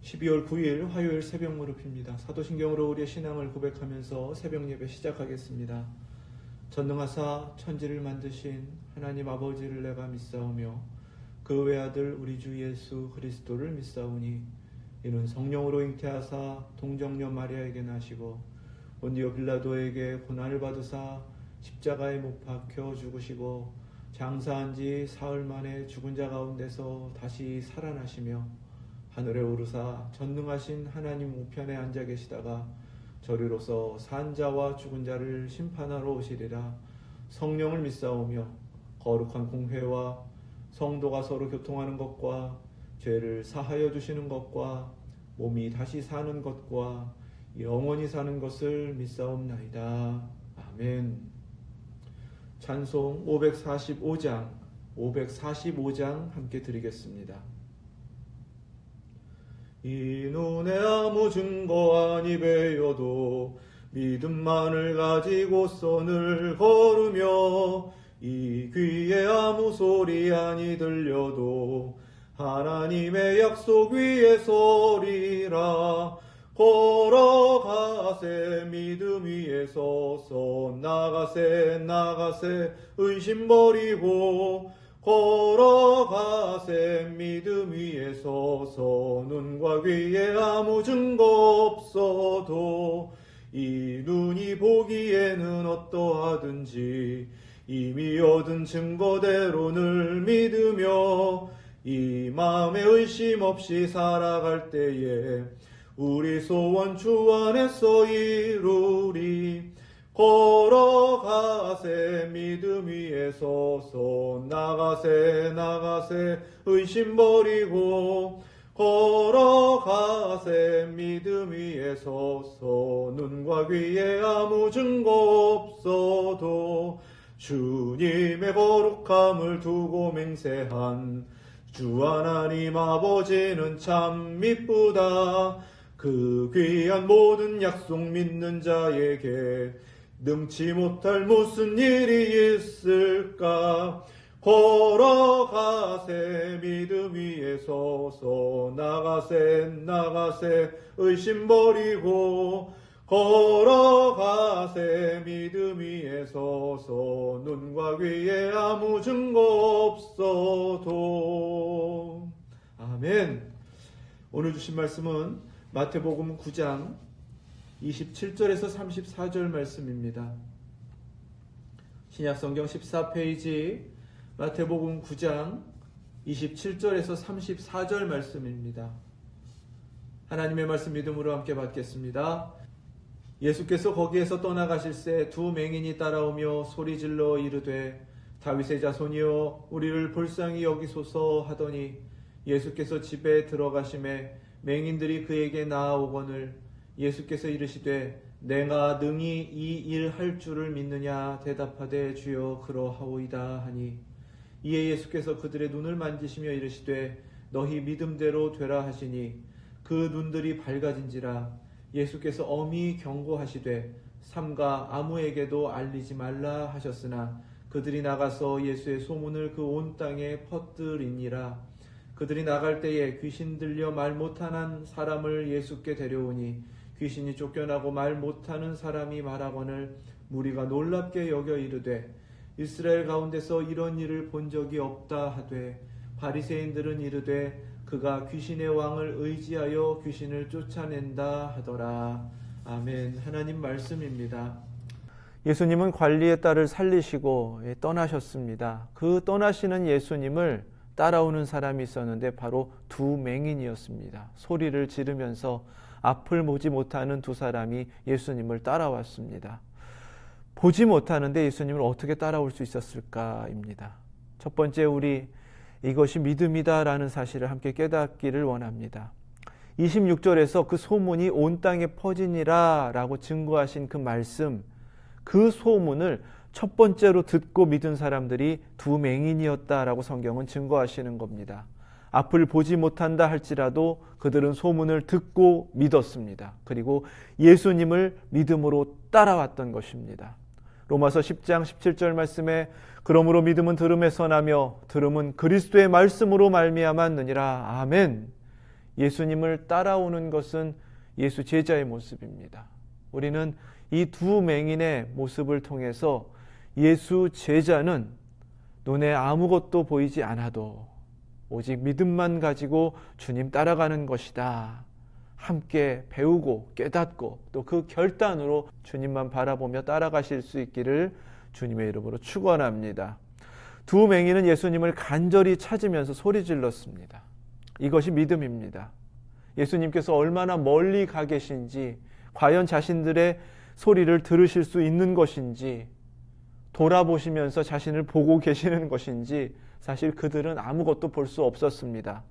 12월 9일 화요일 새벽 무릎입니다. 사도신경으로 우리의 신앙을 고백하면서 새벽 예배 시작하겠습니다. 전능하사 천지를 만드신 하나님 아버지를 내가 믿사오며 그 외아들 우리 주 예수 그리스도를 믿사오니 이는 성령으로 잉태하사 동정녀 마리아에게 나시고 본디오 빌라도에게 고난을 받으사 십자가에 못 박혀 죽으시고 장사한 지 사흘 만에 죽은 자 가운데서 다시 살아나시며 하늘에 오르사 전능하신 하나님 우편에 앉아 계시다가 저리로서 산 자와 죽은 자를 심판하러 오시리라. 성령을 믿사오며 거룩한 공회와 성도가 서로 교통하는 것과 죄를 사하여 주시는 것과 몸이 다시 사는 것과 영원히 사는 것을 믿사옵나이다. 아멘. 찬송 545장 함께 드리겠습니다. 이 눈에 아무 증거 아니 배여도 믿음만을 가지고 선을 걸으며 이 귀에 아무 소리 아니 들려도 하나님의 약속 위에 서리라. 걸어가세 믿음 위에 서서 나가세 의심 버리고 걸어가세 믿음 위에 서서 눈과 귀에 아무 증거 없어도 이 눈이 보기에는 어떠하든지 이미 얻은 증거대로 늘 믿으며 이 마음에 의심 없이 살아갈 때에 우리 소원 주 안에서 이루리. 걸어가세 믿음 위에 서서 나가세 의심 버리고 걸어가세 믿음 위에 서서 눈과 귀에 아무 증거 없어도 주님의 거룩함을 두고 맹세한 주 하나님 아버지는 참 미쁘다. 그 귀한 모든 약속 믿는 자에게 능치 못할 무슨 일이 있을까. 걸어가세 믿음 위에 서서 나가세 의심 버리고 걸어가세 믿음 위에 서서 눈과 귀에 아무 증거 없어도. 아멘. 오늘 주신 말씀은 마태복음 9장 27절에서 34절 말씀입니다. 신약성경 14페이지 마태복음 9장 27절에서 34절 말씀입니다. 하나님의 말씀 믿음으로 함께 받겠습니다. 예수께서 거기에서 떠나가실새 두 맹인이 따라오며 소리질러 이르되 다윗의 자손이여 우리를 불쌍히 여기소서 하더니 예수께서 집에 들어가심에 맹인들이 그에게 나아오거늘 예수께서 이르시되 내가 능히 이 일 할 줄을 믿느냐 대답하되 주여 그러하오이다 하니 이에 예수께서 그들의 눈을 만지시며 이르시되 너희 믿음대로 되라 하시니 그 눈들이 밝아진지라. 예수께서 엄히 경고하시되 삼가 아무에게도 알리지 말라 하셨으나 그들이 나가서 예수의 소문을 그 온 땅에 퍼뜨리니라. 그들이 나갈 때에 귀신 들려 말 못하는 사람을 예수께 데려오니 귀신이 쫓겨나고 말 못하는 사람이 말하거늘 무리가 놀랍게 여겨 이르되 이스라엘 가운데서 이런 일을 본 적이 없다 하되 바리새인들은 이르되 그가 귀신의 왕을 의지하여 귀신을 쫓아낸다 하더라. 아멘. 하나님 말씀입니다. 예수님은 관리의 딸을 살리시고 떠나셨습니다. 그 떠나시는 예수님을 따라오는 사람이 있었는데 바로 두 맹인이었습니다. 소리를 지르면서 앞을 보지 못하는 두 사람이 예수님을 따라왔습니다. 보지 못하는데 예수님을 어떻게 따라올 수 있었을까입니다. 첫 번째, 우리 이것이 믿음이다라는 사실을 함께 깨닫기를 원합니다. 26절에서 그 소문이 온 땅에 퍼지니라 라고 증거하신 그 말씀, 그 소문을 첫 번째로 듣고 믿은 사람들이 두 맹인이었다라고 성경은 증거하시는 겁니다. 앞을 보지 못한다 할지라도 그들은 소문을 듣고 믿었습니다. 그리고 예수님을 믿음으로 따라왔던 것입니다. 로마서 10장 17절 말씀에 그러므로 믿음은 들음에서 나며 들음은 그리스도의 말씀으로 말미암았느니라. 아멘. 예수님을 따라오는 것은 예수 제자의 모습입니다. 우리는 이 두 맹인의 모습을 통해서 예수 제자는 눈에 아무것도 보이지 않아도 오직 믿음만 가지고 주님 따라가는 것이다. 함께 배우고 깨닫고 또 그 결단으로 주님만 바라보며 따라가실 수 있기를 주님의 이름으로 축원합니다. 두 맹인은 예수님을 간절히 찾으면서 소리 질렀습니다. 이것이 믿음입니다. 예수님께서 얼마나 멀리 가 계신지, 과연 자신들의 소리를 들으실 수 있는 것인지, 돌아보시면서 자신을 보고 계시는 것인지 사실 그들은 아무것도 볼 수 없었습니다.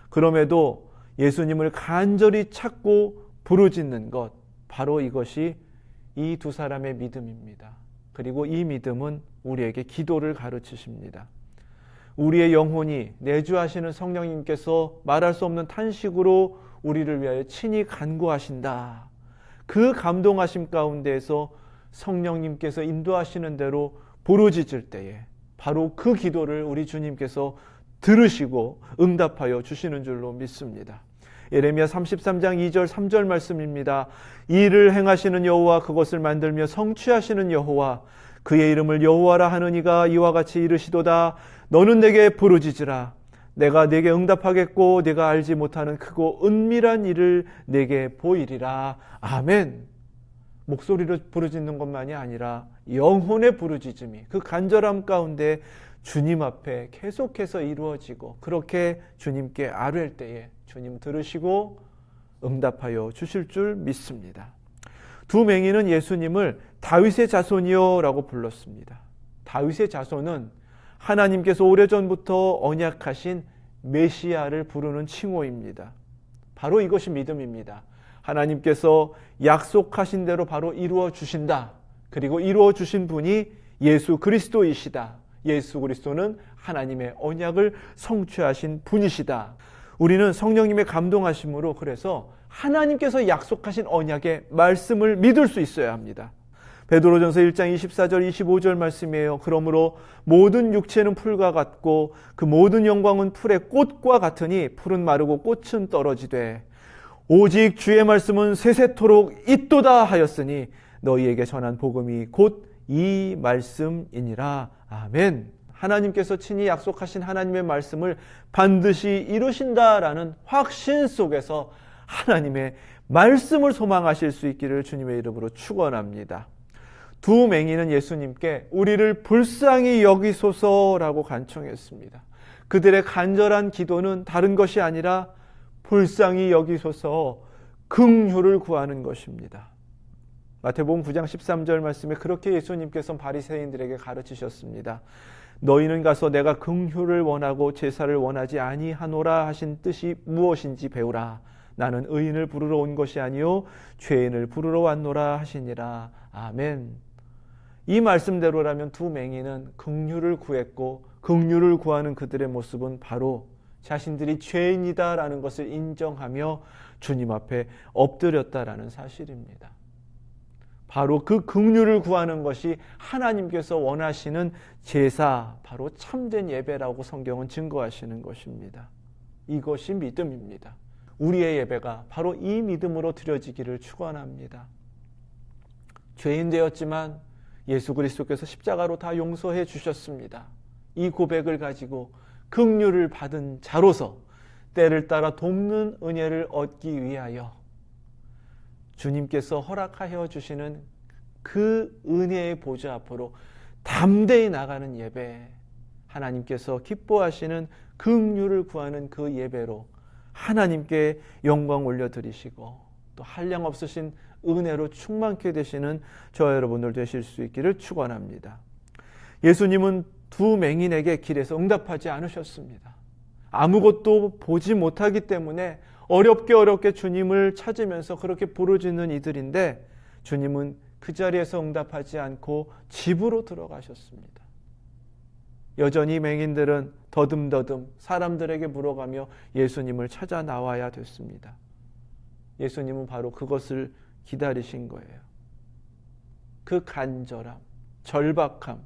그럼에도 예수님을 간절히 찾고 부르짖는 것, 바로 이것이 이 두 사람의 믿음입니다. 그리고 이 믿음은 우리에게 기도를 가르치십니다. 우리의 영혼이 내주하시는 성령님께서 말할 수 없는 탄식으로 우리를 위하여 친히 간구하신다. 그 감동하심 가운데에서 성령님께서 인도하시는 대로 부르짖을 때에 바로 그 기도를 우리 주님께서 들으시고 응답하여 주시는 줄로 믿습니다. 예레미야 33장 2절 3절 말씀입니다. 이를 행하시는 여호와, 그것을 만들며 성취하시는 여호와, 그의 이름을 여호와라 하느니가 이와 같이 이르시도다. 너는 내게 부르짖으라. 내가 내게 응답하겠고 네가 알지 못하는 크고 은밀한 일을 내게 보이리라. 아멘. 목소리로 부르짖는 것만이 아니라 영혼의 부르짖음이 그 간절함 가운데 주님 앞에 계속해서 이루어지고, 그렇게 주님께 아뢰을 때에 주님 들으시고 응답하여 주실 줄 믿습니다. 두 맹인은 예수님을 다윗의 자손이요 라고 불렀습니다. 다윗의 자손은 하나님께서 오래전부터 언약하신 메시아를 부르는 칭호입니다. 바로 이것이 믿음입니다. 하나님께서 약속하신 대로 바로 이루어 주신다. 그리고 이루어 주신 분이 예수 그리스도이시다. 예수 그리스도는 하나님의 언약을 성취하신 분이시다. 우리는 성령님의 감동하심으로 그래서 하나님께서 약속하신 언약의 말씀을 믿을 수 있어야 합니다. 베드로전서 1장 24절 25절 말씀이에요. 그러므로 모든 육체는 풀과 같고 그 모든 영광은 풀의 꽃과 같으니 풀은 마르고 꽃은 떨어지되 오직 주의 말씀은 세세토록 있도다 하였으니 너희에게 전한 복음이 곧 이 말씀이니라. 아멘. 하나님께서 친히 약속하신 하나님의 말씀을 반드시 이루신다라는 확신 속에서 하나님의 말씀을 소망하실 수 있기를 주님의 이름으로 축원합니다. 두 맹인은 예수님께 우리를 불쌍히 여기소서라고 간청했습니다. 그들의 간절한 기도는 다른 것이 아니라 불쌍히 여기소서, 긍휼을 구하는 것입니다. 마태복음 9장 13절 말씀에 그렇게 예수님께서 바리새인들에게 가르치셨습니다. 너희는 가서 내가 긍휼을 원하고 제사를 원하지 아니하노라 하신 뜻이 무엇인지 배우라. 나는 의인을 부르러 온 것이 아니요 죄인을 부르러 왔노라 하시니라. 아멘. 이 말씀대로라면 두 맹인은 긍휼을 구했고, 긍휼을 구하는 그들의 모습은 바로 자신들이 죄인이다라는 것을 인정하며 주님 앞에 엎드렸다라는 사실입니다. 바로 그 긍휼을 구하는 것이 하나님께서 원하시는 제사, 바로 참된 예배라고 성경은 증거하시는 것입니다. 이것이 믿음입니다. 우리의 예배가 바로 이 믿음으로 드려지기를 축원합니다. 죄인 되었지만 예수 그리스도께서 십자가로 다 용서해 주셨습니다. 이 고백을 가지고 긍휼을 받은 자로서 때를 따라 돕는 은혜를 얻기 위하여 주님께서 허락하여 주시는 그 은혜의 보좌 앞으로 담대히 나가는 예배, 하나님께서 기뻐하시는 긍휼을 구하는 그 예배로 하나님께 영광 올려드리시고 또 한량 없으신 은혜로 충만케 되시는 저와 여러분들 되실 수 있기를 축원합니다. 예수님은 두 맹인에게 길에서 응답하지 않으셨습니다. 아무것도 보지 못하기 때문에 어렵게 주님을 찾으면서 그렇게 부르짖는 이들인데 주님은 그 자리에서 응답하지 않고 집으로 들어가셨습니다. 여전히 맹인들은 더듬더듬 사람들에게 물어가며 예수님을 찾아 나와야 됐습니다. 예수님은 바로 그것을 기다리신 거예요. 그 간절함, 절박함,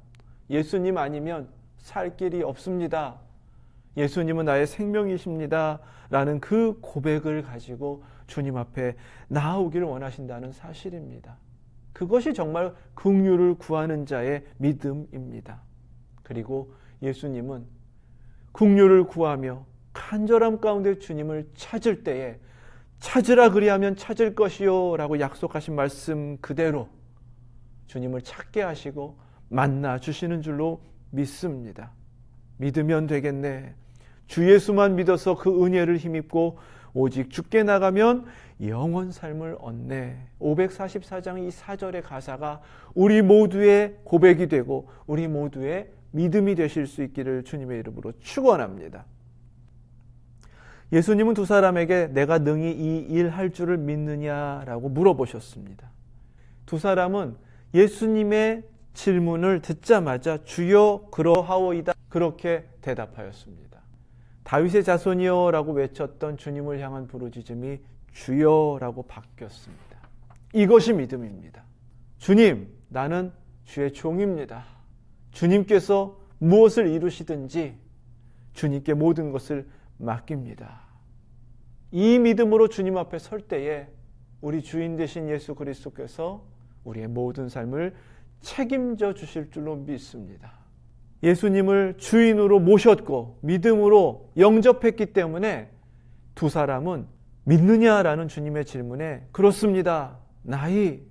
예수님 아니면 살 길이 없습니다. 예수님은 나의 생명이십니다 라는 그 고백을 가지고 주님 앞에 나아오기를 원하신다는 사실입니다. 그것이 정말 긍휼을 구하는 자의 믿음입니다. 그리고 예수님은 긍휼을 구하며 간절함 가운데 주님을 찾을 때에 찾으라 그리하면 찾을 것이요 라고 약속하신 말씀 그대로 주님을 찾게 하시고 만나 주시는 줄로 믿습니다. 믿으면 되겠네. 주 예수만 믿어서 그 은혜를 힘입고 오직 주께 나가면 영원 삶을 얻네. 544장 이 4절의 가사가 우리 모두의 고백이 되고 우리 모두의 믿음이 되실 수 있기를 주님의 이름으로 축원합니다. 예수님은 두 사람에게 내가 능히 이 일 할 줄을 믿느냐라고 물어보셨습니다. 두 사람은 예수님의 질문을 듣자마자 주여 그러하오이다 그렇게 대답하였습니다. 다윗의 자손이여 라고 외쳤던 주님을 향한 부르짖음이 주여 라고 바뀌었습니다. 이것이 믿음입니다. 주님, 나는 주의 종입니다. 주님께서 무엇을 이루시든지 주님께 모든 것을 맡깁니다. 이 믿음으로 주님 앞에 설 때에 우리 주인 되신 예수 그리스도께서 우리의 모든 삶을 책임져 주실 줄로 믿습니다. 예수님을 주인으로 모셨고 믿음으로 영접했기 때문에 두 사람은 믿느냐라는 주님의 질문에 그렇습니다. 나이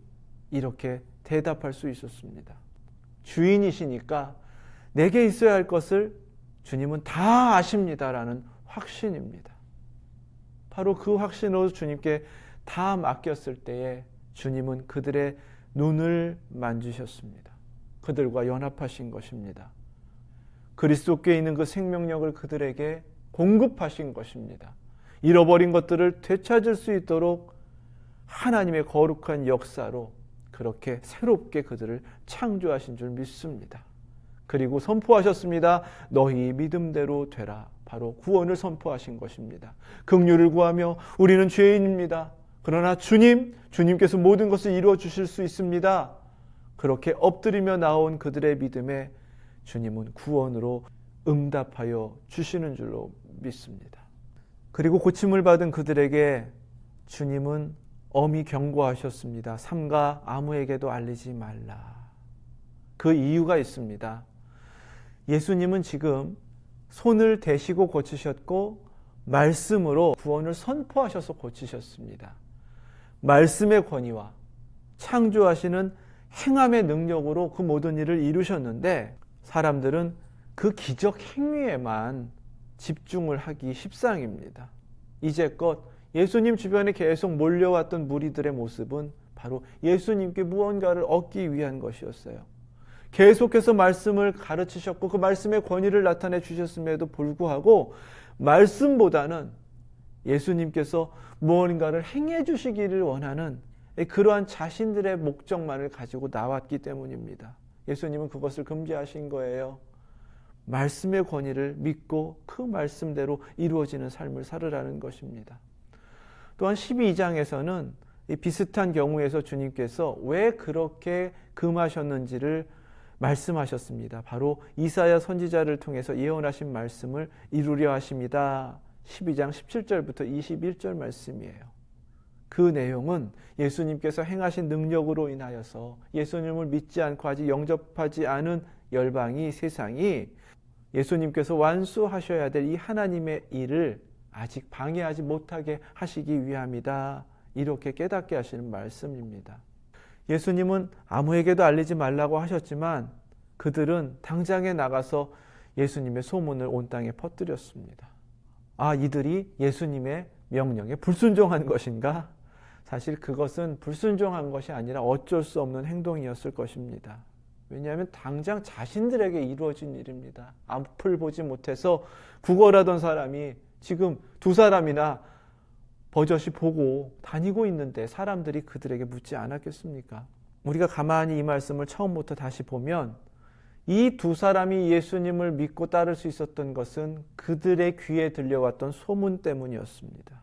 이렇게 대답할 수 있었습니다. 주인이시니까 내게 있어야 할 것을 주님은 다 아십니다라는 확신입니다. 바로 그 확신으로 주님께 다 맡겼을 때에 주님은 그들의 눈을 만지셨습니다. 그들과 연합하신 것입니다. 그리스도께 있는 그 생명력을 그들에게 공급하신 것입니다. 잃어버린 것들을 되찾을 수 있도록 하나님의 거룩한 역사로 그렇게 새롭게 그들을 창조하신 줄 믿습니다. 그리고 선포하셨습니다. 너희 믿음대로 되라. 바로 구원을 선포하신 것입니다. 긍휼을 구하며 우리는 죄인입니다. 그러나 주님께서 모든 것을 이루어 주실 수 있습니다. 그렇게 엎드리며 나온 그들의 믿음에 주님은 구원으로 응답하여 주시는 줄로 믿습니다. 그리고 고침을 받은 그들에게 주님은 엄히 경고하셨습니다. 삼가 아무에게도 알리지 말라. 그 이유가 있습니다. 예수님은 지금 손을 대시고 고치셨고 말씀으로 구원을 선포하셔서 고치셨습니다. 말씀의 권위와 창조하시는 행함의 능력으로 그 모든 일을 이루셨는데 사람들은 그 기적 행위에만 집중을 하기 십상입니다. 이제껏 예수님 주변에 계속 몰려왔던 무리들의 모습은 바로 예수님께 무언가를 얻기 위한 것이었어요. 계속해서 말씀을 가르치셨고 그 말씀의 권위를 나타내 주셨음에도 불구하고 말씀보다는 예수님께서 무언가를 행해 주시기를 원하는 그러한 자신들의 목적만을 가지고 나왔기 때문입니다. 예수님은 그것을 금지하신 거예요. 말씀의 권위를 믿고 그 말씀대로 이루어지는 삶을 살으라는 것입니다. 또한 12장에서는 이 비슷한 경우에서 주님께서 왜 그렇게 금하셨는지를 말씀하셨습니다. 바로 이사야 선지자를 통해서 예언하신 말씀을 이루려 하십니다. 12장 17절부터 21절 말씀이에요. 그 내용은 예수님께서 행하신 능력으로 인하여서 예수님을 믿지 않고 아직 영접하지 않은 열방이 세상이 예수님께서 완수하셔야 될 이 하나님의 일을 아직 방해하지 못하게 하시기 위함이다. 이렇게 깨닫게 하시는 말씀입니다. 예수님은 아무에게도 알리지 말라고 하셨지만 그들은 당장에 나가서 예수님의 소문을 온 땅에 퍼뜨렸습니다. 아, 이들이 예수님의 명령에 불순종한 것인가? 사실 그것은 불순종한 것이 아니라 어쩔 수 없는 행동이었을 것입니다. 왜냐하면 당장 자신들에게 이루어진 일입니다. 앞을 보지 못해서 구걸하던 사람이 지금 두 사람이나 버젓이 보고 다니고 있는데 사람들이 그들에게 묻지 않았겠습니까? 우리가 가만히 이 말씀을 처음부터 다시 보면 이 두 사람이 예수님을 믿고 따를 수 있었던 것은 그들의 귀에 들려왔던 소문 때문이었습니다.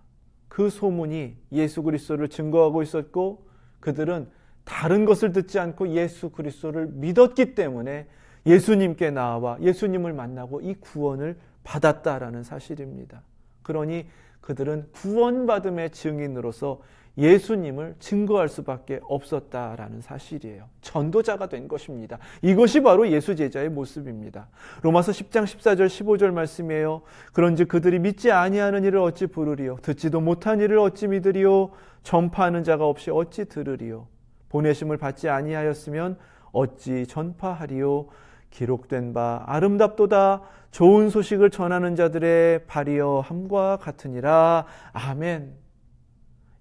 그 소문이 예수 그리스도를 증거하고 있었고 그들은 다른 것을 듣지 않고 예수 그리스도를 믿었기 때문에 예수님께 나와 예수님을 만나고 이 구원을 받았다라는 사실입니다. 그러니 그들은 구원받음의 증인으로서 예수님을 증거할 수밖에 없었다라는 사실이에요. 전도자가 된 것입니다. 이것이 바로 예수 제자의 모습입니다. 로마서 10장 14절 15절 말씀이에요. 그런즉 그들이 믿지 아니하는 이를 어찌 부르리요? 듣지도 못한 이를 어찌 믿으리요? 전파하는 자가 없이 어찌 들으리요? 보내심을 받지 아니하였으면 어찌 전파하리요? 기록된 바 아름답도다. 좋은 소식을 전하는 자들의 발이여 함과 같으니라. 아멘.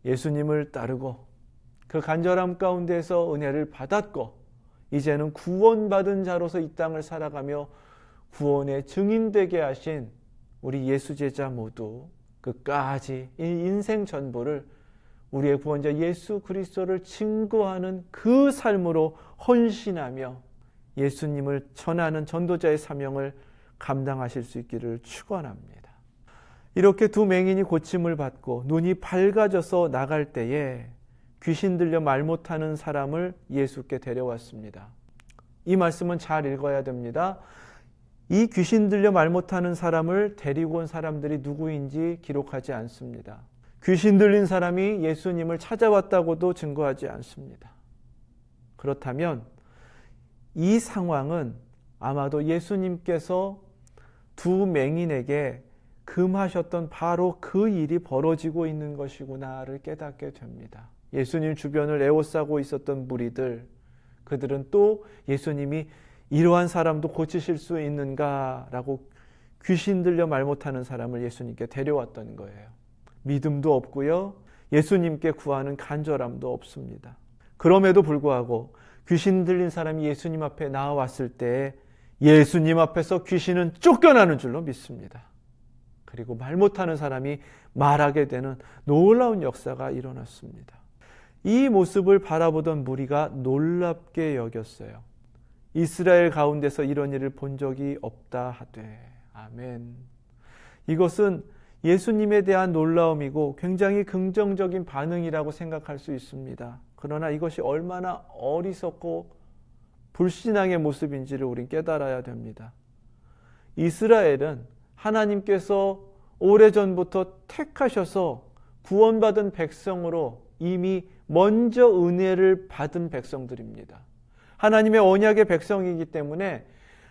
예수님을 따르고 그 간절함 가운데서 은혜를 받았고 이제는 구원받은 자로서 이 땅을 살아가며 구원의 증인되게 하신 우리 예수 제자 모두 끝까지 이 인생 전부를 우리의 구원자 예수 그리스도를 증거하는 그 삶으로 헌신하며 예수님을 전하는 전도자의 사명을 감당하실 수 있기를 축원합니다. 이렇게 두 맹인이 고침을 받고 눈이 밝아져서 나갈 때에 귀신 들려 말 못하는 사람을 예수께 데려왔습니다. 이 말씀은 잘 읽어야 됩니다. 이 귀신 들려 말 못하는 사람을 데리고 온 사람들이 누구인지 기록하지 않습니다. 귀신 들린 사람이 예수님을 찾아왔다고도 증거하지 않습니다. 그렇다면 이 상황은 아마도 예수님께서 두 맹인에게 금하셨던 바로 그 일이 벌어지고 있는 것이구나를 깨닫게 됩니다. 예수님 주변을 에워싸고 있었던 무리들, 그들은 또 예수님이 이러한 사람도 고치실 수 있는가라고 귀신 들려 말 못하는 사람을 예수님께 데려왔던 거예요. 믿음도 없고요. 예수님께 구하는 간절함도 없습니다. 그럼에도 불구하고 귀신 들린 사람이 예수님 앞에 나왔을 때 예수님 앞에서 귀신은 쫓겨나는 줄로 믿습니다. 그리고 말 못하는 사람이 말하게 되는 놀라운 역사가 일어났습니다. 이 모습을 바라보던 무리가 놀랍게 여겼어요. 이스라엘 가운데서 이런 일을 본 적이 없다 하되. 아멘. 이것은 예수님에 대한 놀라움이고 굉장히 긍정적인 반응이라고 생각할 수 있습니다. 그러나 이것이 얼마나 어리석고 불신앙의 모습인지를 우린 깨달아야 됩니다. 이스라엘은 하나님께서 오래전부터 택하셔서 구원받은 백성으로 이미 먼저 은혜를 받은 백성들입니다. 하나님의 언약의 백성이기 때문에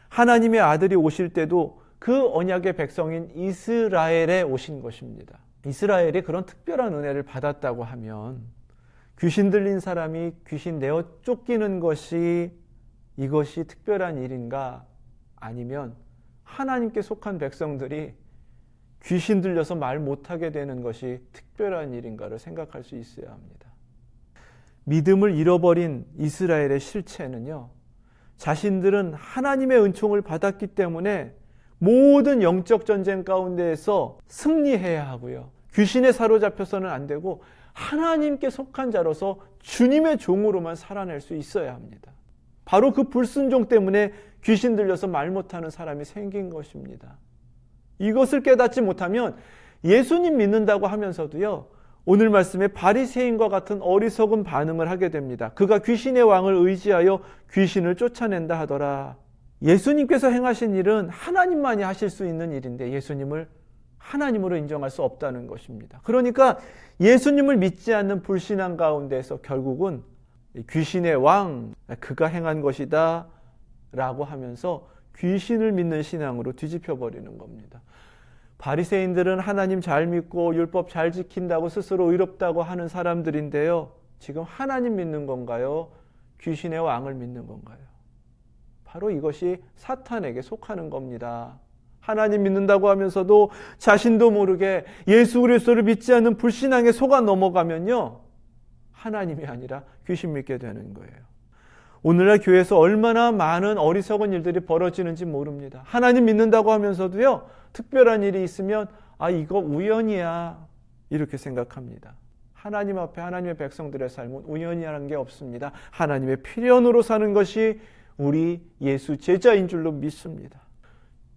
하나님의 아들이 오실 때도 그 언약의 백성인 이스라엘에 오신 것입니다. 이스라엘이 그런 특별한 은혜를 받았다고 하면 귀신 들린 사람이 귀신 내어 쫓기는 것이 이것이 특별한 일인가? 아니면 하나님께 속한 백성들이 귀신 들려서 말 못하게 되는 것이 특별한 일인가를 생각할 수 있어야 합니다. 믿음을 잃어버린 이스라엘의 실체는요, 자신들은 하나님의 은총을 받았기 때문에 모든 영적 전쟁 가운데에서 승리해야 하고요, 귀신에 사로잡혀서는 안 되고 하나님께 속한 자로서 주님의 종으로만 살아낼 수 있어야 합니다. 바로 그 불순종 때문에 귀신 들려서 말 못하는 사람이 생긴 것입니다. 이것을 깨닫지 못하면 예수님 믿는다고 하면서도요, 오늘 말씀에 바리새인과 같은 어리석은 반응을 하게 됩니다. 그가 귀신의 왕을 의지하여 귀신을 쫓아낸다 하더라. 예수님께서 행하신 일은 하나님만이 하실 수 있는 일인데 예수님을 하나님으로 인정할 수 없다는 것입니다. 그러니까 예수님을 믿지 않는 불신앙 가운데서 결국은 귀신의 왕, 그가 행한 것이다 라고 하면서 귀신을 믿는 신앙으로 뒤집혀 버리는 겁니다. 바리새인들은 하나님 잘 믿고 율법 잘 지킨다고 스스로 의롭다고 하는 사람들인데요, 지금 하나님 믿는 건가요? 귀신의 왕을 믿는 건가요? 바로 이것이 사탄에게 속하는 겁니다. 하나님 믿는다고 하면서도 자신도 모르게 예수 그리스도를 믿지 않는 불신앙에 속아 넘어가면요, 하나님이 아니라 귀신 믿게 되는 거예요. 오늘날 교회에서 얼마나 많은 어리석은 일들이 벌어지는지 모릅니다. 하나님 믿는다고 하면서도요, 특별한 일이 있으면 이거 우연이야 이렇게 생각합니다. 하나님 앞에 하나님의 백성들의 삶은 우연이라는 게 없습니다. 하나님의 필연으로 사는 것이 우리 예수 제자인 줄로 믿습니다.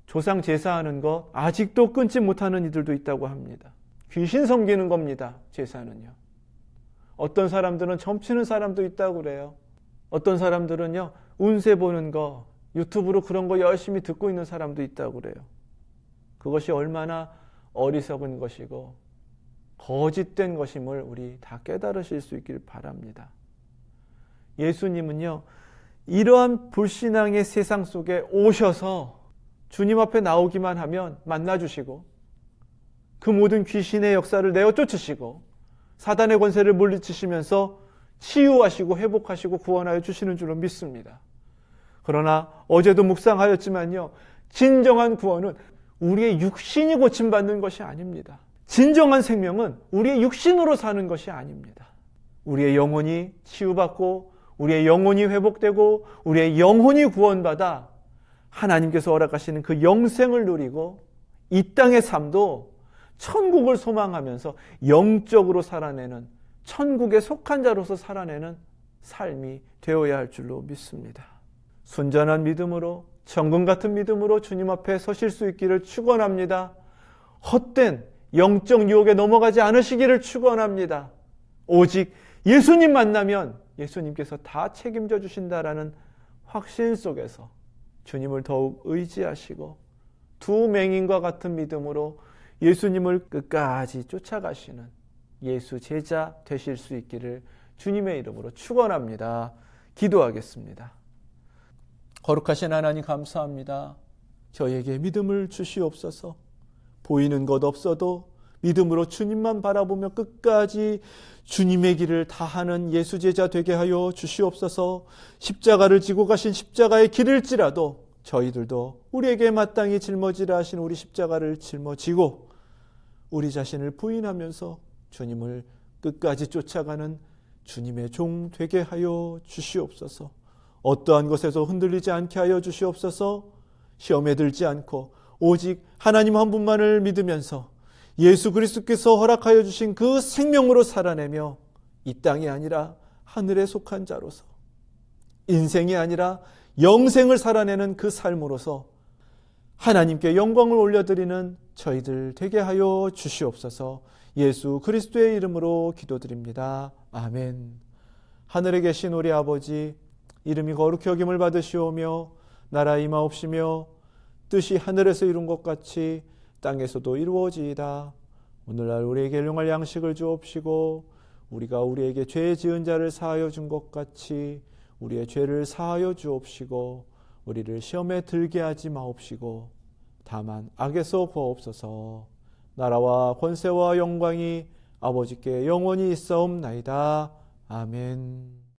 조상 제사하는 것 아직도 끊지 못하는 이들도 있다고 합니다. 귀신 섬기는 겁니다. 제사는요. 어떤 사람들은 점치는 사람도 있다고 그래요. 어떤 사람들은요, 운세 보는 거, 유튜브로 그런 거 열심히 듣고 있는 사람도 있다고 그래요. 그것이 얼마나 어리석은 것이고 거짓된 것임을 우리 다 깨달으실 수 있길 바랍니다. 예수님은요, 이러한 불신앙의 세상 속에 오셔서 주님 앞에 나오기만 하면 만나주시고 그 모든 귀신의 역사를 내어 쫓으시고 사단의 권세를 물리치시면서 치유하시고 회복하시고 구원하여 주시는 줄로 믿습니다. 그러나 어제도 묵상하였지만요, 진정한 구원은 우리의 육신이 고침받는 것이 아닙니다. 진정한 생명은 우리의 육신으로 사는 것이 아닙니다. 우리의 영혼이 치유받고 우리의 영혼이 회복되고 우리의 영혼이 구원받아 하나님께서 허락하시는 그 영생을 누리고 이 땅의 삶도 천국을 소망하면서 영적으로 살아내는, 천국에 속한 자로서 살아내는 삶이 되어야 할 줄로 믿습니다. 순전한 믿음으로, 정금 같은 믿음으로 주님 앞에 서실 수 있기를 축원합니다. 헛된 영적 유혹에 넘어가지 않으시기를 축원합니다. 오직 예수님 만나면 예수님께서 다 책임져 주신다라는 확신 속에서 주님을 더욱 의지하시고 두 맹인과 같은 믿음으로 예수님을 끝까지 쫓아가시는 예수 제자 되실 수 있기를 주님의 이름으로 축원합니다. 기도하겠습니다. 거룩하신 하나님 감사합니다. 저에게 믿음을 주시옵소서. 보이는 것 없어도 믿음으로 주님만 바라보며 끝까지 주님의 길을 다하는 예수 제자 되게 하여 주시옵소서. 십자가를 지고 가신 십자가의 길일지라도 저희들도 우리에게 마땅히 짊어지라 하신 우리 십자가를 짊어지고 우리 자신을 부인하면서 주님을 끝까지 쫓아가는 주님의 종 되게 하여 주시옵소서. 어떠한 것에서 흔들리지 않게 하여 주시옵소서. 시험에 들지 않고 오직 하나님 한 분만을 믿으면서 예수 그리스도께서 허락하여 주신 그 생명으로 살아내며 이 땅이 아니라 하늘에 속한 자로서 인생이 아니라 영생을 살아내는 그 삶으로서 하나님께 영광을 올려드리는 저희들 되게 하여 주시옵소서. 예수 그리스도의 이름으로 기도드립니다. 아멘. 하늘에 계신 우리 아버지, 이름이 거룩히 여김을 받으시오며 나라 임하옵시며 뜻이 하늘에서 이룬 것 같이 땅에서도 이루어지이다. 오늘날 우리에게 일용할 양식을 주옵시고 우리가 우리에게 죄 지은 자를 사하여 준 것 같이 우리의 죄를 사하여 주옵시고 우리를 시험에 들게 하지 마옵시고 다만 악에서 구하옵소서. 나라와 권세와 영광이 아버지께 영원히 있사옵나이다. 아멘.